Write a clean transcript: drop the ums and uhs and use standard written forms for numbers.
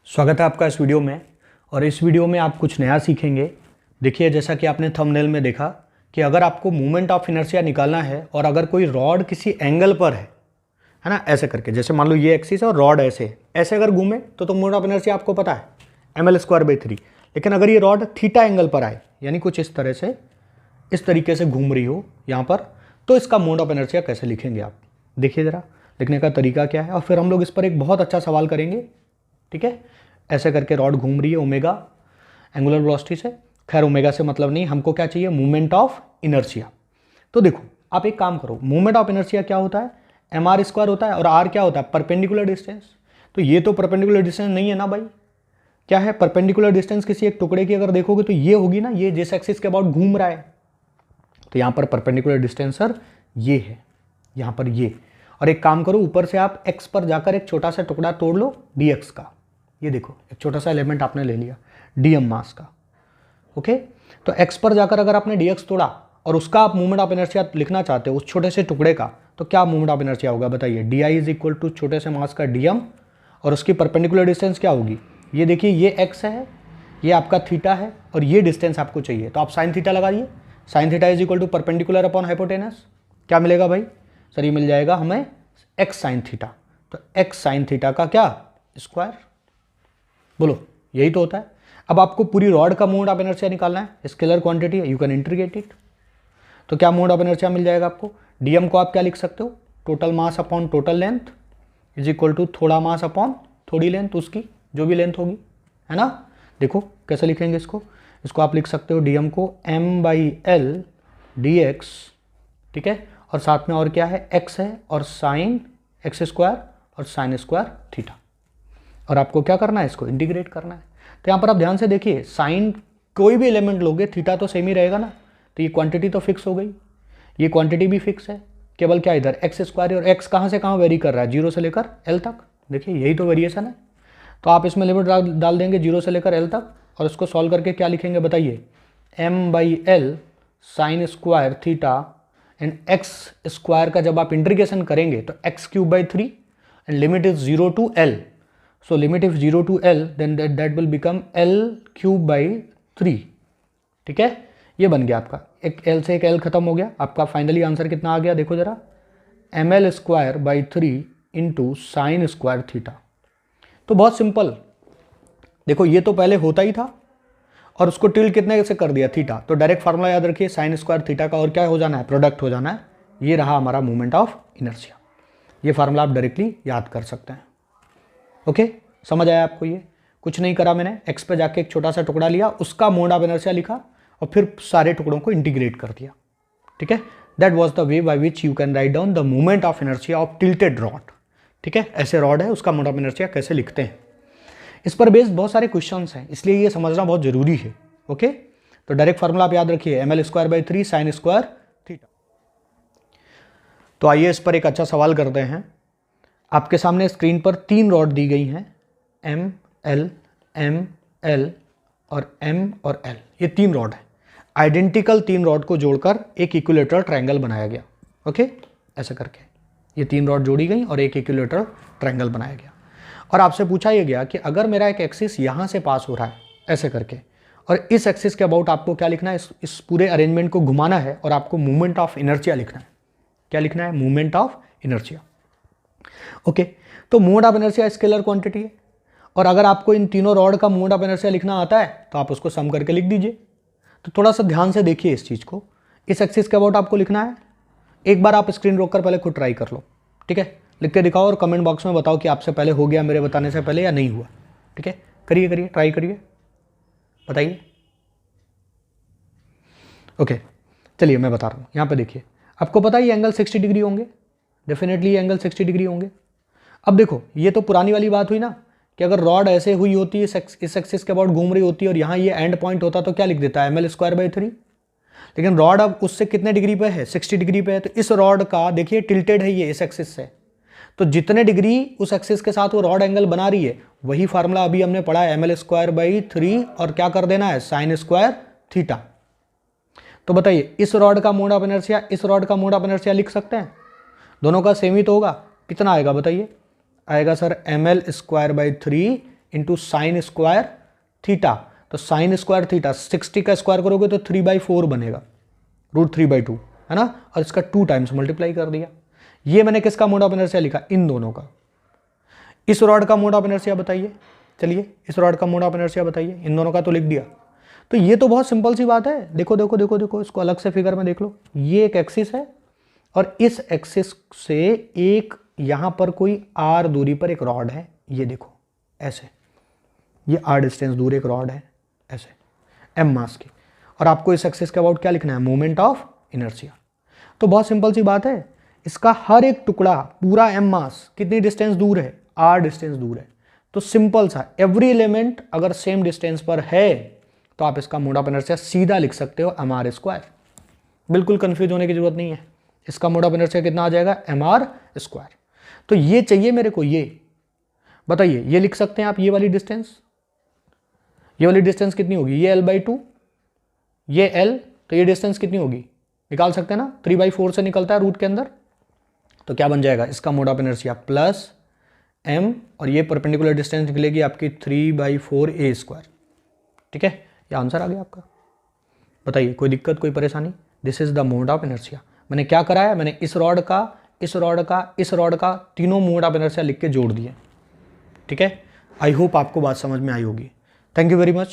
स्वागत है आपका इस वीडियो में। और इस वीडियो में आप कुछ नया सीखेंगे। देखिए, जैसा कि आपने थंबनेल में देखा कि अगर आपको मोमेंट ऑफ इनर्शिया निकालना है और अगर कोई रॉड किसी एंगल पर है ना, ऐसे करके, जैसे मान लो ये एक्सिस है और रॉड ऐसे अगर घूमे तो मोमेंट ऑफ इनर्शिया आपको पता है ml²/3। लेकिन अगर ये रॉड थीटा एंगल पर आए, यानी कुछ इस तरह से, इस तरीके से घूम रही हो यहाँ पर, तो इसका मोमेंट ऑफ इनर्शिया कैसे लिखेंगे आप। देखिए ज़रा लिखने का तरीका क्या है, और फिर हम लोग इस पर एक बहुत अच्छा सवाल करेंगे। ठीक है, ऐसे करके रॉड घूम रही है ओमेगा एंगुलर वेलोसिटी से। खैर ओमेगा से मतलब नहीं, हमको क्या चाहिए, मूवमेंट ऑफ इनर्शिया। तो देखो आप एक काम करो, मूवमेंट ऑफ इनर्शिया क्या होता है, mr² होता है, और r क्या होता है, परपेंडिकुलर डिस्टेंस। तो ये तो परपेंडिकुलर डिस्टेंस नहीं है ना भाई, क्या है परपेंडिकुलर डिस्टेंस किसी एक टुकड़े की अगर देखोगे तो ये होगी ना, ये जिस एक्सिस के अबाउट घूम रहा है। तो यहाँ पर परपेंडिकुलर डिस्टेंस सर ये है, यहाँ पर ये। और एक काम करो, ऊपर से आप x पर जाकर एक छोटा सा टुकड़ा तोड़ लो dx का। ये देखो एक छोटा सा एलिमेंट आपने ले लिया dm मास का। ओके, तो x पर जाकर अगर आपने dx तोड़ा और उसका आप मूवमेंट ऑफ इनर्शिया लिखना चाहते हो उस छोटे से टुकड़े का, तो क्या मूवमेंट ऑफ इनर्शिया होगा बताइए। di = छोटे से मास का dm, और उसकी परपेंडिकुलर डिस्टेंस क्या होगी, ये देखिए ये x है, ये आपका थीटा है, और ये डिस्टेंस आपको चाहिए। तो आप साइन थीटा लगाइए, sine theta = perpendicular upon hypotenuse. क्या मिलेगा भाई सर, ये मिल जाएगा हमें x साइन थीटा। तो x साइन थीटा का क्या स्क्वायर, बोलो यही तो होता है। अब आपको पूरी रॉड का मोमेंट ऑफ इनर्शिया निकालना है, स्केलर क्वांटिटी है, यू कैन इंटीग्रेट इट। तो क्या मोमेंट ऑफ इनर्शिया मिल जाएगा आपको, dm को आप क्या लिख सकते हो, total mass upon total length = थोड़ा मास अपॉन थोड़ी लेंथ, उसकी जो भी लेंथ होगी, है ना। देखो कैसे लिखेंगे इसको आप लिख सकते हो dm को m/l dx, ठीक है, और साथ में और क्या है x है, और साइन x² और साइन स्क्वायर थीटा। और आपको क्या करना है, इसको इंटीग्रेट करना है। तो यहाँ पर आप ध्यान से देखिए, साइन कोई भी एलिमेंट लोगे थीटा तो सेम ही रहेगा ना। तो ये क्वांटिटी तो फिक्स हो गई, ये क्वांटिटी भी फिक्स है, केवल क्या इधर x², और x कहाँ से कहाँ वेरी कर रहा है, 0 से लेकर l तक। देखिए यही तो वेरिएशन है। तो आप इसमें लिमिट डाल देंगे 0 से लेकर l तक, और इसको सॉल्व करके क्या लिखेंगे बताइए, m/l sine square theta and x² का जब आप इंटीग्रेशन करेंगे तो x³ 3 and limit is 0 to l। So limit if 0 to l, then that will become l³/3। ठीक है, ये बन गया आपका, एक l से एक l खत्म हो गया, आपका फाइनली आंसर कितना आ गया देखो जरा, ml²/3 into sine square theta. तो बहुत सिंपल, देखो ये तो पहले होता ही था और उसको टिल्ट कितने से कर दिया, थीटा। तो डायरेक्ट फार्मूला याद रखिए, साइन स्क्वायर थीटा का और क्या हो जाना है, प्रोडक्ट हो जाना है। ये रहा हमारा मूवमेंट ऑफ इनर्शिया। ये फार्मूला आप डायरेक्टली याद कर सकते हैं। ओके, समझ आया आपको। ये कुछ नहीं करा मैंने, x पे जाके एक छोटा सा टुकड़ा लिया, उसका मोमेंट ऑफ इनर्शिया लिखा और फिर सारे टुकड़ों को इंटीग्रेट कर दिया। ठीक है, that was the way by which you can write down the moment of inertia of tilted rod. ठीक है, ऐसे रॉड है, उसका मोमेंट ऑफ इनर्शिया कैसे लिखते हैं। इस पर बेस्ड बहुत सारे क्वेश्चंस हैं, इसलिए ये समझना बहुत जरूरी है। ओके, तो डायरेक्ट फार्मूला आप याद रखिए, ml²/3 साइन स्क्वायर थीटा। तो आइए इस पर एक अच्छा सवाल करते हैं। आपके सामने स्क्रीन पर 3 रॉड दी गई हैं, M, L, M, L और M और L। ये 3 रॉड हैं, आइडेंटिकल 3 रॉड को जोड़कर एक इक्विलेटरल ट्रायंगल बनाया गया। ओके, ऐसे करके ये 3 रॉड जोड़ी गई और एक इक्विलेटरल ट्रायंगल बनाया गया। और आपसे पूछा यह गया कि अगर मेरा एक एक्सिस यहाँ से पास हो रहा है ऐसे करके, और इस एक्सिस के अबाउट आपको क्या लिखना है, इस पूरे अरेंजमेंट को घुमाना है और आपको मूवमेंट ऑफ इनर्शिया लिखना है। क्या लिखना है, मूवमेंट ऑफ इनर्शिया। ओके, तो moment of inertia scalar quantity है, और अगर आपको इन तीनों रॉड का मोमेंट ऑफ इनर्शिया लिखना आता है तो आप उसको सम करके लिख दीजिए। तो थोड़ा सा ध्यान से देखिए इस चीज़ को, इस एक्सिस के अबाउट आपको लिखना है। एक बार आप स्क्रीन रोक कर पहले खुद ट्राई कर लो। ठीक है, लिख के दिखाओ और कमेंट बॉक्स में बताओ कि आपसे पहले हो गया मेरे बताने से पहले या नहीं हुआ। ठीक है, करिए ट्राई करिए, बताइए। ओके, चलिए मैं बता रहा हूँ। यहाँ पे देखिए, आपको पता है ये एंगल 60 डिग्री होंगे, डेफिनेटली ये एंगल 60 डिग्री होंगे। अब देखो ये तो पुरानी वाली बात हुई ना, कि अगर रॉड ऐसे हुई होती है, इस एक्सिस के अबाउट घूम रही होती है और यहाँ ये एंड पॉइंट होता तो क्या लिख देता है, ml²/3। लेकिन रॉड अब उससे कितने डिग्री पे है, 60 डिग्री पे है। तो इस रॉड का देखिए टिल्टेड है ये इस एक्सिस से, तो जितने डिग्री उस एक्सिस के साथ वो रॉड एंगल बना रही है, वही फार्मूला अभी हमने पढ़ा है, ml²/3 और क्या कर देना है, साइन स्क्वायर थीटा। तो बताइए इस रॉड का मोमेंट ऑफ इनर्शिया, इस रॉड का मोमेंट ऑफ इनर्शिया लिख सकते हैं, दोनों का सेम ही तो होगा। कितना आएगा बताइए, आएगा sir ml²/3 into sine square theta. तो साइन स्क्वायर थीटा 60 का स्क्वायर करोगे तो 3/4 बनेगा, √3/2 है ना, और इसका 2 टाइम्स मल्टीप्लाई कर दिया। ये मैंने किसका मोड ऑफ इनर्शिया लिखा, इन दोनों का। इस रॉड का मोड ऑफ इनर्शिया बताइए, चलिए इस रॉड का मोड ऑफ इनर्शिया बताइए, इन दोनों का तो लिख दिया। तो ये तो बहुत सिंपल सी बात है, देखो देखो देखो देखो, इसको अलग से फिगर में देख लो। ये एक एक्सिस है और इस एक्सिस से एक यहां पर कोई r दूरी पर एक रॉड है, ये देखो ऐसे, ये r डिस्टेंस दूर एक रॉड है ऐसे m मास की, और आपको इस एक्सिस के अबाउट क्या लिखना है, मोमेंट ऑफ इनर्शिया। तो बहुत सिंपल सी बात है, इसका हर एक टुकड़ा पूरा m मास कितनी डिस्टेंस दूर है, r डिस्टेंस दूर है। तो सिंपल सा, एवरी एलिमेंट अगर सेम डिस्टेंस पर है तो आप इसका मोड ऑफ इनर्शिया सीधा लिख सकते हो mr²। बिल्कुल कंफ्यूज होने की जरूरत नहीं है, इसका मोड ऑफ इनर्शिया कितना आ जाएगा, mr²। तो ये चाहिए मेरे को, ये बताइए, ये लिख सकते हैं आप, ये वाली डिस्टेंस, ये वाली डिस्टेंस कितनी होगी, ये l/2, ये l, तो ये डिस्टेंस कितनी होगी, निकाल सकते हैं ना, 3/4 से निकलता है रूट के अंदर। तो क्या बन जाएगा, इसका mode of inertia plus m, और ये परपेंडिकुलर डिस्टेंस निकलेगी आपकी 3/4a²। ठीक है, ये आंसर आ गया आपका। बताइए कोई दिक्कत, कोई परेशानी। This is the mode of inertia. मैंने क्या कराया, मैंने इस रॉड का, इस रॉड का, इस रॉड का, तीनों मोड ऑफ इनर्शिया लिख के जोड़ दिए। ठीक है, आई होप आपको बात समझ में आई होगी। Thank you very much.